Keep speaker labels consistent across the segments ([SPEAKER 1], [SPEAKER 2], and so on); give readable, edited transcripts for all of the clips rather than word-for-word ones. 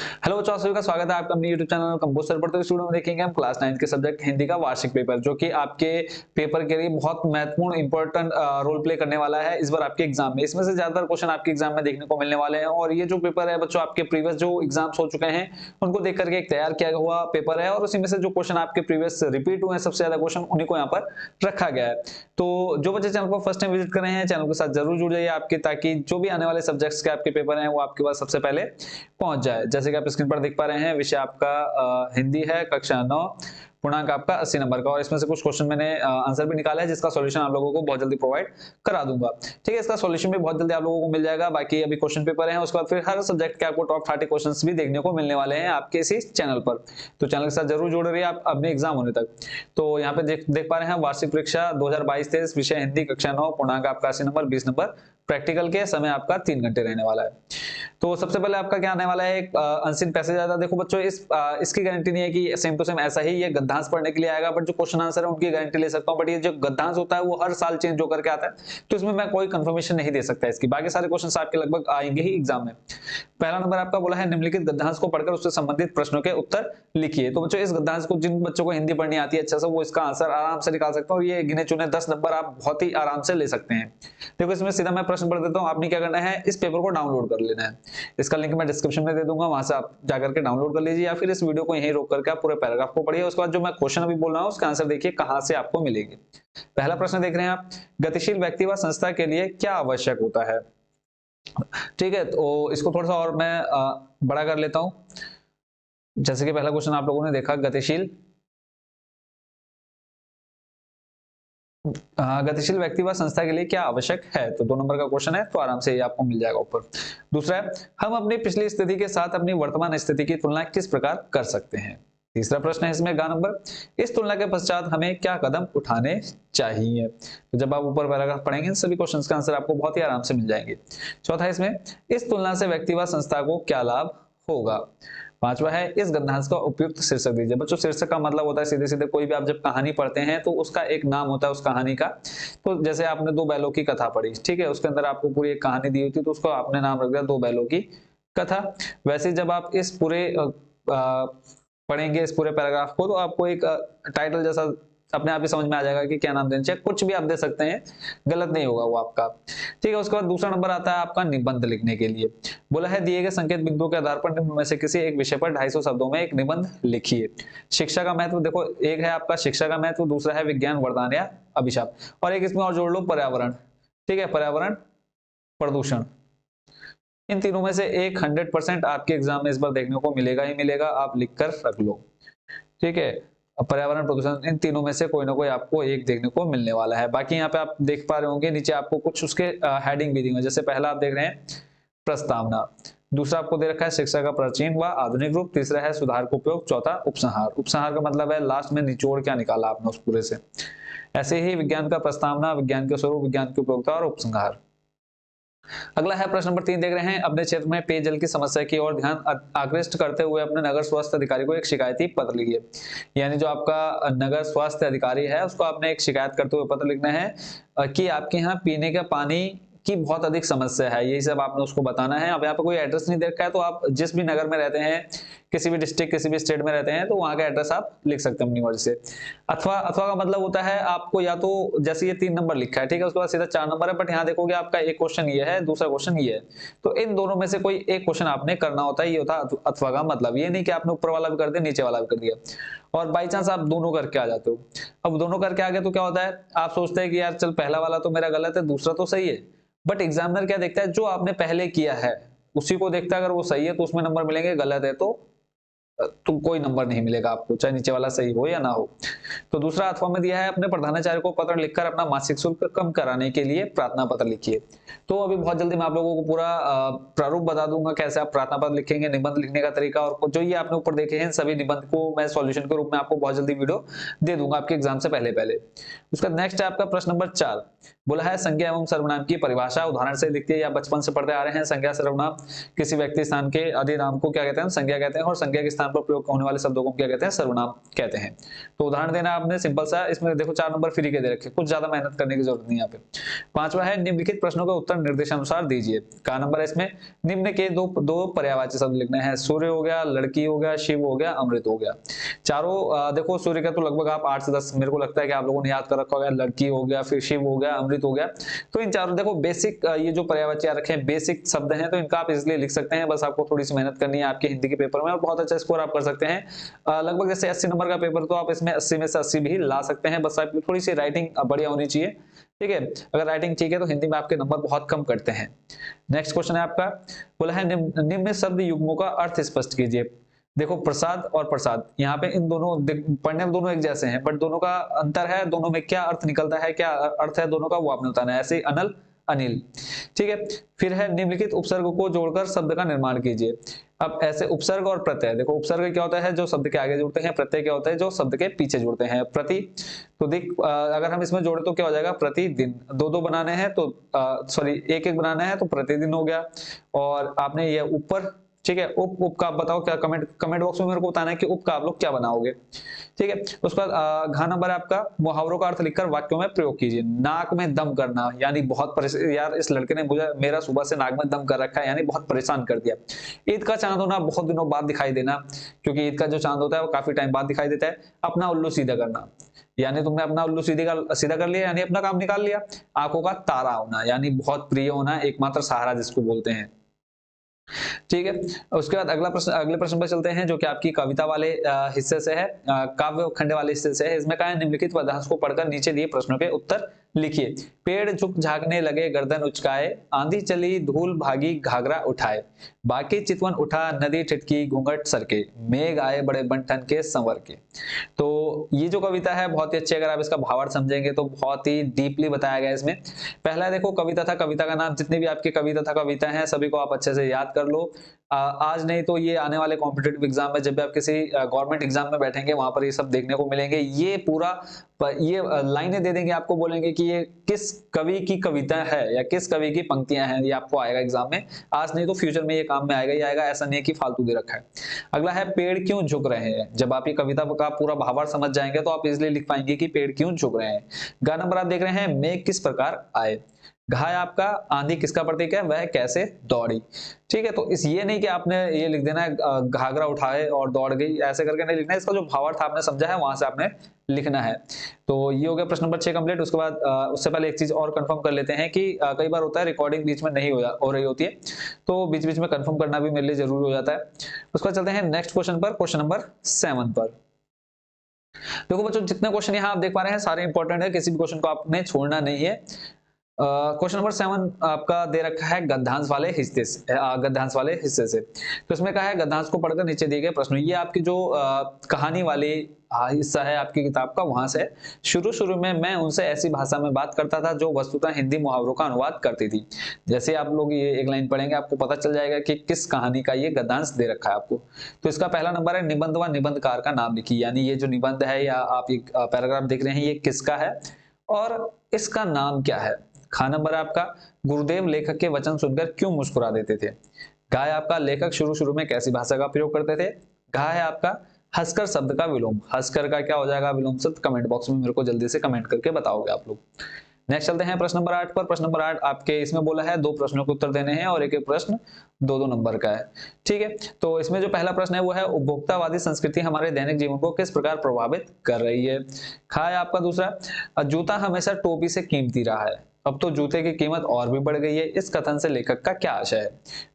[SPEAKER 1] Hello बच्चों, आप सभी का स्वागत है आपका अपने YouTube चैनल कंपोज सर पर। तो इस वीडियो में देखेंगे हम क्लास 9 के सब्जेक्ट हिंदी का वार्षिक पेपर, जो कि आपके पेपर के लिए बहुत महत्वपूर्ण इंपॉर्टेंट रोल प्ले करने वाला है इस बार आपके एग्जाम में। इसमें से ज्यादातर क्वेश्चन आपके एग्जाम में देखने को मिलने वाले हैं और ये जो पेपर है बच्चों, आपके प्रीवियस जो एग्जाम्स हो चुके हैं उनको देख करके एक तैयार किया हुआ पेपर है और उसी में से जो क्वेश्चन आपके प्रीवियस रिपीट हुए हैं, सबसे ज्यादा क्वेश्चन उन्हीं को यहाँ पर रखा गया है। तो जो बच्चे चैनल को फर्स्ट टाइम विजिट कर रहे हैं, चैनल के साथ जरूर जुड़ जाइए आपके, ताकि जो भी आने वाले सब्जेक्ट्स के आपके पेपर हैं वो आपके पास सबसे पहले पहुंच जाए। जैसे कि आप स्क्रीन पर देख पा रहे हैं, विषय आपका हिंदी है, कक्षा 9, पूर्णांक आपका 80 नंबर का। और इसमें से कुछ क्वेश्चन मैंने आंसर भी निकाला है, जिसका सॉल्यूशन आप लोगों को बहुत जल्दी प्रोवाइड करा दूंगा। ठीक है, इसका सॉल्यूशन भी बहुत जल्दी आप लोगों को मिल जाएगा। बाकी अभी क्वेश्चन पेपर है, उसके बाद फिर हर सब्जेक्ट के आपको टॉप 30 क्वेश्चंस भी देखने को मिलने वाले हैं आपके इसी चैनल पर। तो चैनल के साथ जरूर जुड़ रहिए आप अपने एग्जाम होने तक। तो यहाँ पे देख पा रहे हैं, वार्षिक परीक्षा 2022-23, विषय हिंदी, कक्षा 9, पूर्णांक आपका 80 नंबर, 20 नंबर प्रैक्टिकल के, समय आपका 3 घंटे रहने वाला है। तो सबसे पहले आपका क्या आने वाला है, एक अनसीन पैसेज आता है। देखो बच्चों, इसकी गारंटी नहीं है कि सेम टू सेम ऐसा ही ये गद्यांश पढ़ने के लिए आएगा, बट जो क्वेश्चन आंसर है उनकी गारंटी ले सकता हूं। बट ये जो गद्यांश होता है वो हर साल चेंज होकर के आता है, तो इसमें मैं कोई कंफर्मेशन नहीं दे सकता इसकी। बाकी सारे क्वेश्चन आपके लगभग आएंगे ही एग्जाम में। पहला नंबर आपका बोला है, निम्नलिखित गद्यांश को पढ़कर उससे संबंधित प्रश्नों के उत्तर लिखिए। तो बच्चों, इस गद्यांश को जिन बच्चों को हिंदी पढ़नी आती है अच्छा से, वो इसका आंसर आराम से निकाल सकते हैं और ये गिने चुने 10 नंबर आप बहुत ही आराम से ले सकते हैं। देखो, इसमें सीधा मैं प्रश्न पढ़ देता हूँ, आपने क्या करना है, इस पेपर को डाउनलोड कर लेना है। इसका लिंक मैं डिस्क्रिप्शन में दे दूंगा, वहां से आप जाकर के डाउनलोड कर लीजिए, या फिर इस वीडियो को यहीं रोक करके आप पूरे पैराग्राफ को पढ़िए। उसके बाद जो मैं क्वेश्चन अभी बोल रहा हूँ उसका आंसर देखिए कहां से आपको मिलेगी। पहला प्रश्न देख रहे हैं आप, गतिशील व्यक्ति व संस्था के लिए क्या आवश्यक होता है। ठीक है, तो इसको थोड़ा सा और मैं बड़ा कर लेता हूं। जैसे कि पहला क्वेश्चन आप लोगों ने देखा, गतिशील व्यक्ति व संस्था के लिए क्या आवश्यक है। तो 2 नंबर का क्वेश्चन है, तो आराम से ये आपको मिल जाएगा ऊपर। दूसरा है, हम अपनी पिछली स्थिति के साथ अपनी वर्तमान स्थिति की तुलना किस प्रकार कर सकते हैं। तीसरा प्रश्न है इसमें ग नंबर, इस तुलना के पश्चात हमें क्या कदम उठाने चाहिए। तो जब आप ऊपर पैराग्राफ पढ़ेंगे, सभी क्वेश्चंस का आंसर आपको बहुत ही आराम से मिल जाएंगे। चौथा है इसमें, इस तुलना से व्यक्ति व संस्था को क्या लाभ होगा। पांचवा है, इस गद्यांश का उपयुक्त शीर्षक दीजिए। बच्चों, शीर्षक का मतलब होता है सीधे सीधे कोई भी आप जब कहानी पढ़ते हैं तो उसका एक नाम होता है उस कहानी का। तो जैसे आपने 2 बैलों की कथा पढ़ी, ठीक है, उसके अंदर आपको पूरी एक कहानी दी हुई थी, तो उसको आपने नाम रख दिया 2 बैलों की कथा। वैसे जब आप इस पूरे पढ़ेंगे इस पूरे पैराग्राफ को, तो आपको एक टाइटल जैसा अपने आप ही समझ में आ जाएगा कि क्या नाम देना चाहिए। कुछ भी आप दे सकते हैं, गलत नहीं होगा वो आपका। ठीक है, उसके बाद दूसरा नंबर आता है आपका निबंध लिखने के लिए। बोला है, दिए गए संकेत बिंदुओं के आधार पर निम्न में से किसी एक विषय पर 250 शब्दों में एक निबंध लिखिए। शिक्षा का महत्व, देखो एक है आपका शिक्षा का महत्व, दूसरा है विज्ञान वरदान या अभिशाप, और एक इसमें और जोड़ लो पर्यावरण। ठीक है, पर्यावरण, प्रदूषण। इन तीनों में से एक 100% आपके एग्जाम में इस बार देखने को मिलेगा ही मिलेगा, आप लिखकर रख लो। ठीक है, पर्यावरण, प्रदूषण, इन तीनों में से कोई ना कोई आपको एक देखने को मिलने वाला है। बाकी यहाँ पे आप देख पा रहे होंगे नीचे आपको कुछ उसके हेडिंग भी दी हुई है। जैसे पहला आप देख रहे हैं प्रस्तावना, दूसरा आपको दे रखा है शिक्षा का प्राचीन व आधुनिक रूप, तीसरा है सुधार का उपयोग, चौथा उपसंहार। उपसंहार का मतलब है लास्ट में निचोड़ क्या निकाला आपने उस पूरे से। ऐसे ही विज्ञान का प्रस्तावना, विज्ञान के स्वरूप, विज्ञान की उपयोगिता और उपसंहार। अगला है प्रश्न नंबर 3 देख रहे हैं, अपने क्षेत्र में पेयजल की समस्या की ओर ध्यान आकृष्ट करते हुए अपने नगर स्वास्थ्य अधिकारी को एक शिकायती पत्र लिखिए। यानी जो आपका नगर स्वास्थ्य अधिकारी है उसको आपने एक शिकायत करते हुए पत्र लिखना है कि आपके यहाँ पीने का पानी की बहुत अधिक समस्या है, यही सब आपने उसको बताना है। अब यहाँ पे कोई एड्रेस नहीं दे रखा है, तो आप जिस भी नगर में रहते हैं, किसी भी डिस्ट्रिक्ट, किसी भी स्टेट में रहते हैं, तो वहां का एड्रेस आप लिख सकते हैं अपनी मर्जी से। अथवा अथवा का मतलब होता है आपको, या तो जैसे ये 3 नंबर लिखा है, ठीक है, उसके बाद सीधा 4 नंबर है, बट यहाँ देखोगे आपका एक क्वेश्चन ये है, दूसरा क्वेश्चन ये है, तो इन दोनों में से कोई एक क्वेश्चन आपने करना होता है। ये होता है अथवा का मतलब, ये नहीं कि आपने ऊपर वाला भी कर दिया नीचे वाला भी कर दिया। और बाई चांस आप दोनों करके आ जाते हो, अब दोनों करके आ गए तो क्या होता है, आप सोचते हैं कि यार चल पहला वाला तो मेरा गलत है, दूसरा तो सही है, बट एग्जामिनर क्या देखता है, जो आपने पहले किया है उसी को देखता है। अगर वो सही है तो उसमें नंबर मिलेंगे, गलत है तो कोई नंबर नहीं मिलेगा आपको, चाहे नीचे वाला सही हो या ना हो। तो दूसरा अथवा में दिया है, अपने प्रधानाचार्य को पत्र लिखकर अपना मासिक शुल्क कम कराने के लिए प्रार्थना पत्र लिखिए। तो अभी बहुत जल्दी मैं आप लोगों को पूरा प्रारूप बता दूंगा कैसे आप प्रार्थना पत्र लिखेंगे, निबंध लिखने का तरीका, और जो ये आपने ऊपर देखे हैं सभी निबंध को मैं सॉल्यूशन के रूप में आपको बहुत जल्दी वीडियो दे दूंगा आपके एग्जाम से पहले पहले। उसका नेक्स्ट है आपका प्रश्न नंबर 4, बोला है संज्ञा एवं सर्वनाम की परिभाषा उदाहरण से लिखती है, या बचपन से पढ़ते आ रहे हैं। संज्ञा सर्वनाम किसी व्यक्ति स्थान के अधिनाम को क्या कहते हैं, संज्ञा कहते हैं, और संज्ञा के स्थान पर प्रयोग होने वाले शब्दों को क्या कहते हैं, सर्वनाम कहते हैं। तो उदाहरण देना आपने सिंपल सा, इसमें देखो 4 नंबर फ्री के दे रखे, कुछ ज्यादा मेहनत करने की जरूरत नहीं यहाँ पे। 5वां है निम्नलिखित प्रश्नों का उत्तर निर्देशानुसार दीजिए। का नंबर है इसमें, निम्न के दो पर्यायवाची शब्द लिखने हैं, सूर्य हो गया, लड़की हो गया, शिव हो गया, अमृत हो गया। चारों देखो सूर्य का तो लगभग आप 8 से 10 मेरे को लगता है कि आप लोगों ने याद कर रखा होगा, लड़की हो गया, फिर शिव हो गया, अमृत हो गया। तो इन चारों देखो बेसिक ये जो पर्यायवाची रखे हैं बेसिक शब्द हैं, तो इनका आप इजिली लिख सकते हैं। बस आपको थोड़ी सी मेहनत करनी है आपके हिंदी के पेपर में, और बहुत अच्छा स्कोर आप कर सकते हैं। लगभग जैसे 80 नंबर का पेपर, तो आप इसमें 80 में से 80 भी ला सकते हैं। बस आपकी थोड़ी सी राइटिंग बढ़िया होनी चाहिए, ठीक है। अगर राइटिंग ठीक है तो हिंदी में आपके नंबर बहुत कम कटते हैं। नेक्स्ट क्वेश्चन है आपका, बोला है निम्न शब्द युग्मों का अर्थ स्पष्ट कीजिए। देखो प्रसाद और प्रसाद, यहाँ पे इन दोनों पढ़ने में दोनों एक जैसे हैं, बट दोनों का अंतर है, दोनों में क्या अर्थ निकलता है, क्या अर्थ है दोनों का, वो आपने बताना है। ऐसे ही अनल, अनिल, ठीक है। फिर है निम्नलिखित उपसर्ग को जोड़कर शब्द का निर्माण कीजिए। अब ऐसे उपसर्ग और प्रत्यय, देखो उपसर्ग क्या होता है, जो शब्द के आगे जुड़ते हैं, प्रत्यय क्या होता है, जो शब्द के पीछे जुड़ते हैं। प्रति, तो देख अगर हम इसमें जोड़े तो क्या हो जाएगा, प्रतिदिन। दो बनाने हैं तो सॉरी एक बनाना है तो प्रतिदिन हो गया। और आपने ये ऊपर, ठीक है, उप का आप बताओ क्या, कमेंट बॉक्स में मेरे को बताना है कि उप का आप लोग क्या बनाओगे, ठीक है। उसके बाद घ नंबर है आपका, मुहावरों का अर्थ लिखकर वाक्यों में प्रयोग कीजिए। नाक में दम करना, यानी बहुत परेशान, यार इस लड़के ने मुझे मेरा सुबह से नाक में दम कर रखा है, यानी बहुत परेशान कर दिया। ईद का चांद होना, बहुत दिनों बाद दिखाई देना, क्योंकि ईद का जो चांद होता है वो काफी टाइम बाद दिखाई देता है। अपना उल्लू सीधा करना, यानी तुमने अपना उल्लू सीधा कर लिया, यानी अपना काम निकाल लिया। आंखों का तारा होना, यानी बहुत प्रिय होना, एकमात्र सहारा जिसको बोलते हैं, ठीक है। उसके बाद अगले प्रश्न पर चलते हैं, जो कि आपकी कविता वाले हिस्से से है, काव्य खंड वाले हिस्से से है। इसमें कहा है निम्नलिखित पदार्थ को पढ़कर नीचे दिए प्रश्नों के उत्तर लिखिए। पेड़ झुक झांकने लगे गर्दन उचकाए, आंधी चली धूल भागी घाघरा उठाए, बाकी चितवन उठा नदी टिटकी घूंघट सरके, मेघ आए बड़े बंठन के संवर के। तो ये जो कविता है बहुत ही अच्छी, अगर आप इसका भावार्थ समझेंगे तो बहुत ही डीपली बताया गया है इसमें। पहला देखो कविता था, कविता का नाम, जितनी भी आपकी कविता हैं सभी को आप अच्छे से याद कर लो। आज नहीं तो ये आने वाले कॉम्पिटिटिव एग्जाम में, जब भी आप किसी गवर्नमेंट एग्जाम में बैठेंगे वहां पर ये सब देखने को मिलेंगे। ये पूरा ये लाइनें दे देंगे आपको, बोलेंगे कि ये किस कवि की कविता है या किस कवि की पंक्तियां हैं, ये आपको आएगा एग्जाम में। आज नहीं तो फ्यूचर में ये काम में आएगा ही आएगा, ऐसा नहीं कि फालतू दे रखा है। अगला है पेड़ क्यों झुक रहे हैं। जब आप ये कविता का पूरा भावार्थ समझ जाएंगे तो आप इजिली लिख पाएंगे कि पेड़ क्यों झुक रहे हैं। गा नंबर आप देख रहे हैं, मेघ किस प्रकार आए। घाय आपका, आंधी किसका प्रतीक है, वह कैसे दौड़ी, ठीक है। तो इस ये नहीं कि आपने ये लिख देना है घाघरा उठाए और दौड़ गई, ऐसे करके नहीं लिखना है। इसका जो भावार्थ आपने समझा है वहां से आपने लिखना है। तो ये हो गया प्रश्न नंबर 6 कंप्लीट। उसके बाद उससे पहले एक चीज और कंफर्म कर लेते हैं कि कई बार होता है रिकॉर्डिंग बीच में नहीं हो रही होती है, तो बीच बीच में कंफर्म करना भी मेरे लिए जरूरी हो जाता है। उसके बाद चलते हैं नेक्स्ट क्वेश्चन पर, क्वेश्चन नंबर 7 पर। देखो बच्चों जितने क्वेश्चन यहाँ आप देख पा रहे हैं सारे इंपॉर्टेंट है, किसी भी क्वेश्चन को आपने छोड़ना नहीं है। क्वेश्चन नंबर 7 आपका दे रखा है गद्यांश वाले हिस्से से। तो इसमें कहा है गद्यांश को पढ़कर नीचे दिए गए प्रश्न, ये आपकी जो कहानी वाली हिस्सा है आपकी किताब का, वहां से शुरू में मैं उनसे ऐसी भाषा में बात करता था जो वस्तुतः हिंदी मुहावरों का अनुवाद करती थी। जैसे आप लोग ये एक लाइन पढ़ेंगे आपको पता चल जाएगा कि किस कहानी का ये गद्यांश दे रखा है आपको। तो इसका पहला नंबर है निबंध व निबंधकार का नाम लिखिए, यानी ये जो निबंध है या आप एक पैराग्राफ देख रहे हैं ये किसका है और इसका नाम क्या है। खा नंबर है आपका, गुरुदेव लेखक के वचन सुनकर क्यों मुस्कुरा देते थे। गा है आपका, लेखक शुरू में कैसी भाषा का प्रयोग करते थे। घा है आपका, हंसकर शब्द का विलोम। हंसकर का क्या हो जाएगा विलोम शब्द, कमेंट बॉक्स में मेरे को जल्दी से कमेंट करके बताओगे आप लोग। नेक्स्ट चलते हैं प्रश्न नंबर 8 पर। प्रश्न नंबर 8 आपके इसमें बोला है 2 प्रश्नों के उत्तर देने हैं और एक एक प्रश्न 2-2 नंबर का है, ठीक है। तो इसमें जो पहला प्रश्न है वो है उपभोक्तावादी संस्कृति हमारे दैनिक जीवन को किस प्रकार प्रभावित कर रही है। खा है आपका दूसरा, जूता हमेशा टोपी से कीमती रहा है, अब तो जूते की कीमत और भी बढ़ गई है, इस कथन से लेखक का क्या आशय है।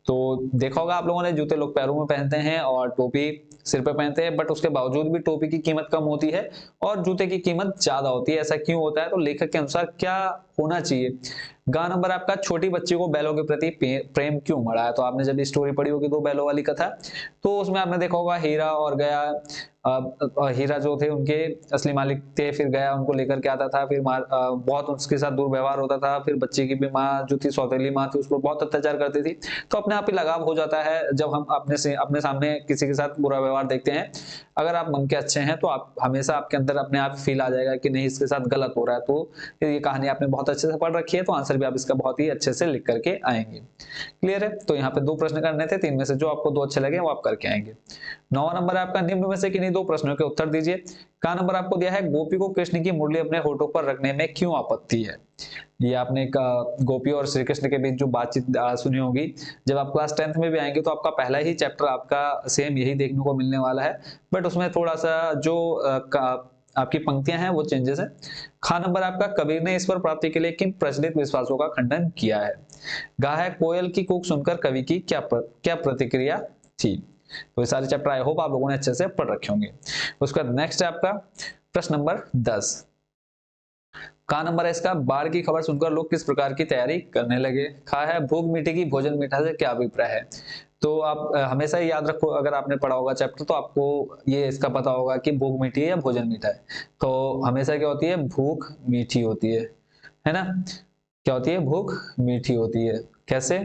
[SPEAKER 1] तो देखा होगा आप लोगों ने, जूते लोग पैरों में पहनते हैं और टोपी सिर पे पहनते हैं, बट उसके बावजूद भी टोपी की कीमत कम होती है और जूते की कीमत ज्यादा होती है। ऐसा क्यों होता है, तो लेखक के अनुसार क्या होना चाहिए। गा नंबर आपका, छोटी बच्ची को बैलों के प्रति प्रेम क्यों बढ़ा है। तो आपने जब स्टोरी पढ़ी होगी 2 बैलों वाली कथा, तो उसमें आपने देखा होगा हीरा और गया, हीरा जो थे उनके असली मालिक थे, फिर गया उनको लेकर के आता था, फिर बहुत उसके साथ दुर्व्यवहार होता था, फिर बच्चे की भी माँ जो थी सौतेली माँ थी उसको बहुत अत्याचार करती थी। तो अपने आप ही लगाव हो जाता है जब हम अपने सामने किसी के साथ बुरा व्यवहार देखते हैं। अगर आप मन के अच्छे हैं तो आप हमेशा आपके अंदर अपने आप फील आ जाएगा कि नहीं इसके साथ गलत हो रहा है। तो ये कहानी आपने बहुत अच्छे से पढ़ रखी है, तो आंसर भी आप इसका बहुत ही अच्छे से लिख करके आएंगे। क्लियर है? तो यहाँ पे 2 प्रश्न करने थे, 3 में से जो आपको 2 अच्छे लगे वो आप करके आएंगे। 9वां नंबर है आपका, निम्न में से किन्हीं 2 प्रश्नों के उत्तर दीजिए। का नंबर आपको दिया है, गोपी को कृष्ण की मुरली अपने होठों पर रखने में क्यों आपत्ति है? ये आपने गोपी और श्री कृष्ण के बीच जो बातचीत सुनी होगी। जब आप क्लास 10th में भी आएंगे तो आपका पहला ही चैप्टर आपका सेम यही देखने को मिलने वाला है, बट उसमें थोड़ा सा जो आपकी पंक्तियां हैं वो चेंजेस है। खा नंबर आपका, कबीर ने ईश्वर प्राप्ति के लिए किन प्रचलित विश्वासों का खंडन किया है? गा है, कोयल की कूक सुनकर कवि की क्या प्रतिक्रिया थी? तो ये सारे चैप्टर आई होप आप लोगों ने अच्छे से पढ़ रखे होंगे। उसके बाद नेक्स्ट है आपका प्रश्न नंबर 10। का नंबर है इसका, बाढ़ की खबर सुनकर लोग किस प्रकार की तैयारी करने लगे? खा है, भूख मीठी की भोजन मीठा से क्या अभिप्राय है? तो आप हमेशा ही याद रखो, अगर आपने पढ़ा होगा चैप्टर तो आपको ये इसका पता होगा कि भूख मीठी है या भोजन मीठा है। तो हमेशा क्या होती है, भूख मीठी होती है ना? क्या होती है, भूख मीठी होती है। कैसे?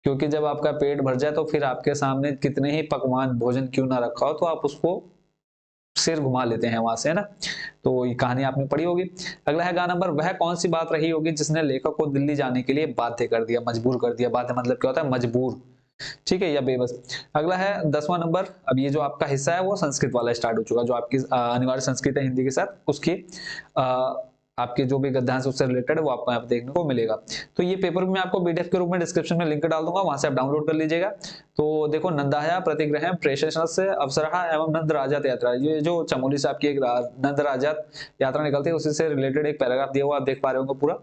[SPEAKER 1] क्योंकि जब आपका पेट भर जाए तो फिर आपके सामने कितने ही पकवान भोजन क्यों ना रखा हो तो आप उसको सिर घुमा लेते हैं वहां से, है ना? तो ये कहानी आपने पढ़ी होगी। अगला है गा नंबर, वह कौन सी बात रही होगी जिसने लेखक को दिल्ली जाने के लिए बाध्य कर दिया, मजबूर कर दिया? बाध्य मतलब क्या होता है, मजबूर, ठीक है, या बेबस। अगला है 10वां नंबर। अब ये जो आपका हिस्सा है वो संस्कृत वाला स्टार्ट हो चुका, जो आपकी अनिवार्य संस्कृत है हिंदी के साथ, उसकी आपके जो भी गद्यांश उससे रिलेटेड है वो आपको यहाँ पे देखने को मिलेगा। तो ये पेपर मैं आपको पीडीएफ के रूप में डिस्क्रिप्शन में लिंक डाल दूंगा, वहां से आप डाउनलोड कर लीजिएगा। तो देखो, नंदाया प्रतिग्रह प्रेषण अवसरहा एवं नंद राजात यात्रा, ये जो चमोली से आपकी एक नंद राजात यात्रा निकलती है उसी से रिलेटेड एक पैराग्राफ दिया हुआ, आप देख पा रहे होंगे पूरा।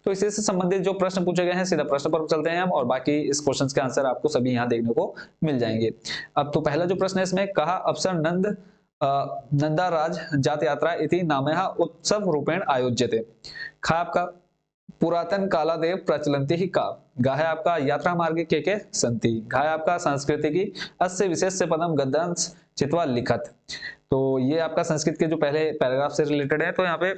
[SPEAKER 1] तो इसी से संबंधित जो प्रश्न पूछे गए हैं सीधा प्रश्न पर चलते हैं हम, और बाकी इस क्वेश्चन के आंसर आपको सभी यहाँ देखने को मिल जाएंगे। अब तो पहला जो प्रश्न है इसमें, कहा अवसर नंदाराज जात यात्रा इति नामः उत्सव रूपेण आयोज्यते। खा आपका, पुरातन कालादेव प्रचलन्ति ही का। गा है आपका, यात्रा मार्गे के संति। घा है आपका, संस्कृति अस्य विशेष पदम गद्यांश चित्वा लिखत। तो ये आपका संस्कृत के जो पहले पैराग्राफ से रिलेटेड है। तो यहाँ पे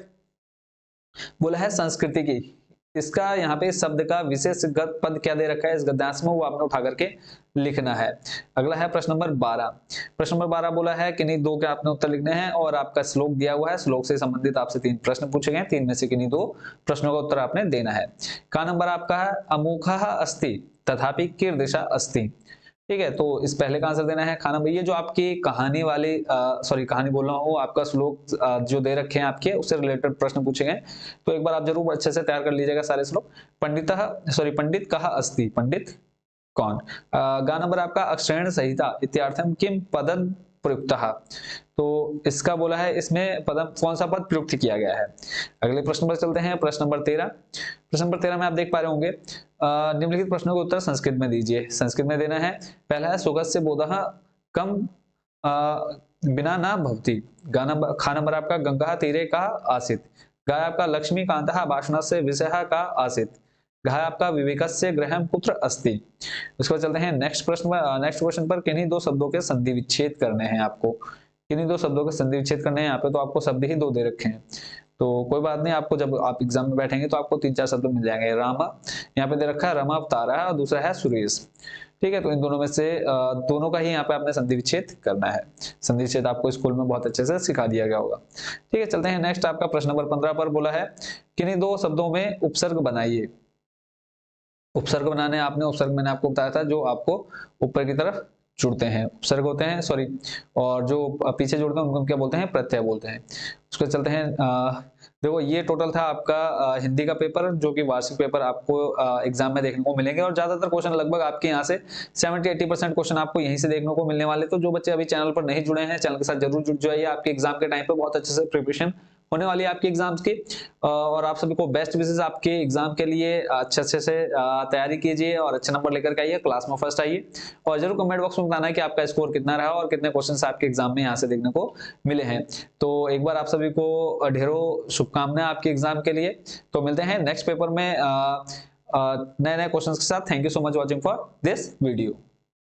[SPEAKER 1] बोला है संस्कृति की, इसका यहाँ पे शब्द का विशेष पद क्या दे रखा है इस गद्यांश में, वो आपने उठा करके लिखना है। अगला है प्रश्न नंबर 12। प्रश्न नंबर 12 बोला है किन्हीं 2 के आपने उत्तर लिखने हैं, और आपका श्लोक दिया हुआ है, श्लोक से संबंधित आपसे 3 प्रश्न पूछे गए, 3 में से किन्हीं 2 प्रश्नों का उत्तर आपने देना है। का नंबर आपका है, अमुखः अस्ति तथापि कीदृशः अस्ति। ठीक है, तो इस पहले का आंसर देना है। खाना भाई, ये जो आपकी कहानी वाली कहानी बोल रहा हूँ, आपका श्लोक जो दे रखे हैं आपके, उससे रिलेटेड प्रश्न पूछे गए, तो एक बार आप जरूर अच्छे से तैयार कर लीजिएगा सारे श्लोक। पंडित कहा अस्ति, पंडित कौन? गा नंबर आपका, अक्षरेण संहिता इत्यार्थम किम पदम प्रयुक्तः। तो इसका बोला है इसमें पदम कौन सा पद प्रयुक्त किया गया है। अगले प्रश्न पर चलते हैं, प्रश्न नंबर 13। प्रश्न नंबर 13 में आप देख पा रहे होंगे, निम्नलिखित प्रश्नों का उत्तर संस्कृत में दीजिए। संस्कृत में देना है। पहला है, सुगस्य बोधः कम बिना ना भवति। खा नंबर आपका, गंगा तीरे का आसित। गा आपका, लक्ष्मीकांतः भाषणस्य विषयः का आसित। घा आपका, विवेकस्य गृहं कुत्र अस्ति। उसके बाद चलते हैं नेक्स्ट क्वेश्चन पर, किन्हीं 2 शब्दों के संधि विच्छेद करने हैं आपको। किन्हीं 2 शब्दों के संधि विच्छेद करने हैं यहाँ पे, तो आपको शब्द ही 2 दे रखे हैं, तो कोई बात नहीं, आपको जब आप एग्जाम में बैठेंगे तो आपको 3-4 शब्द मिल जाएंगे। रामा यहाँ पे दे रखा है, रमा अवतारा है, और दूसरा है सुरेश। ठीक है, तो इन दोनों में से दोनों का ही यहाँ पे आपने संधि विच्छेद करना है। संधि विच्छेद आपको स्कूल में बहुत अच्छे से सिखा दिया गया होगा। ठीक है, चलते हैं नेक्स्ट। आपका प्रश्न नंबर 15 पर बोला है, किन्हीं 2 शब्दों में उपसर्ग बनाइए। उपसर्ग बनाने, आपने उपसर्ग मैंने आपको बताया था, जो आपको ऊपर की तरफ जुड़ते हैं उपसर्ग होते हैं, सॉरी, और जो पीछे जुड़ते हैं उनको क्या बोलते हैं, प्रत्यय बोलते हैं। उसके चलते हैं, देखो ये टोटल था आपका हिंदी का पेपर, जो कि वार्षिक पेपर आपको एग्जाम में देखने को मिलेंगे, और ज्यादातर क्वेश्चन लगभग आपके यहाँ से 70-80% क्वेश्चन आपको यहीं से देखने को मिलने वाले। तो जो बच्चे अभी चैनल पर नहीं जुड़े हैं, चैनल के साथ जरूर जुड़ जाइए, आपके एग्जाम के टाइम पे बहुत अच्छे से प्रिपरेशन होने वाली है आपकी एग्जाम्स की, और आप सभी को बेस्ट विशेष आपके एग्जाम के लिए अच्छे से तैयारी कीजिए और अच्छे नंबर लेकर के आइए, क्लास में फर्स्ट आइए, और जरूर कमेंट बॉक्स में बताना है कि आपका स्कोर कितना रहा और कितने क्वेश्चन आपके एग्जाम में यहाँ से देखने को मिले हैं। तो एक बार आप सभी को ढेरों शुभकामनाएं आपके एग्जाम के लिए। तो मिलते हैं नेक्स्ट पेपर में नए नए क्वेश्चन के साथ। Thank you so much watching for this video.